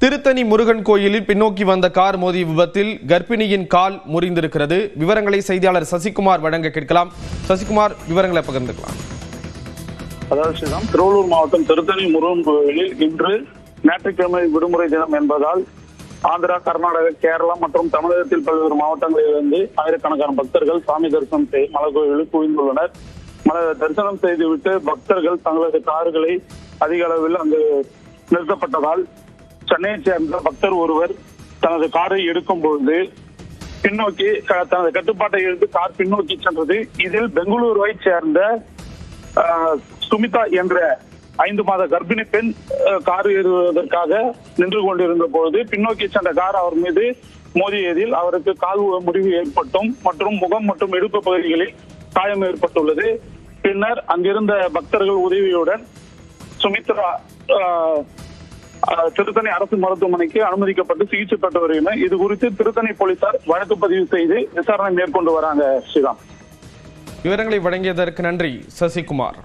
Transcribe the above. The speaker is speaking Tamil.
திருத்தணி முருகன் கோயிலில் பின்னோக்கி வந்த கார் மோதி விபத்தில் கர்ப்பிணியின் கால் முறிந்திருக்கிறது. விவரங்களை செய்தியாளர் சசிகுமார் வழங்க கேட்கலாம். சசிகுமார், விவரங்களை பகிர்ந்துக்கலாம். அதாவது ஸ்ரீராம், திருவள்ளூர் மாவட்டம் திருத்தணி முருகன் கோயிலில் இன்று ஞாயிற்றுக்கிழமை விடுமுறை தினம் என்பதால் ஆந்திரா, கர்நாடகா, கேரளா மற்றும் தமிழகத்தில் பல்வேறு மாவட்டங்களிலிருந்து ஆயிரக்கணக்கான பக்தர்கள் சாமி தரிசனம் செய்ய மலைக்கோயிலில் குவிந்துள்ளனர். தரிசனம் செய்துவிட்டு பக்தர்கள் தங்களது கார்களை அதிக அளவில் அங்கு நிறுத்தப்பட்டதால் சென்னையை சேர்ந்த பக்தர் ஒருவர் தனது காரை எடுக்கும் பொழுது பின்னோக்கி தனது கட்டுப்பாட்டை இழுத்து கார் பின்னோக்கி சென்றது. இதில் பெங்களூருவை சேர்ந்த சுமிதா என்ற 5 மாத கர்ப்பிணி பெண் கார் ஏறுவதற்காக நின்று கொண்டிருந்த பொழுது பின்னோக்கி சென்ற கார் அவர் மீது மோதியதில் அவருக்கு கால் முறிவு ஏற்பட்டும் மற்றும் முகம் மற்றும் இடுப்பு பகுதிகளில் காயம் ஏற்பட்டுள்ளது. பின்னர் அங்கிருந்த பக்தர்கள் உதவியுடன் சுமித்ரா திருத்தணி அரசு மருத்துவமனைக்கு அனுமதிக்கப்பட்டு சிகிச்சை பெற்று வருகின்றனர். இது குறித்து திருத்தணி போலீசார் வழக்கு பதிவு செய்து விசாரணை மேற்கொண்டு வராங்க. ஸ்ரீராம், விவரங்களை வழங்கியதற்கு நன்றி சசிகுமார்.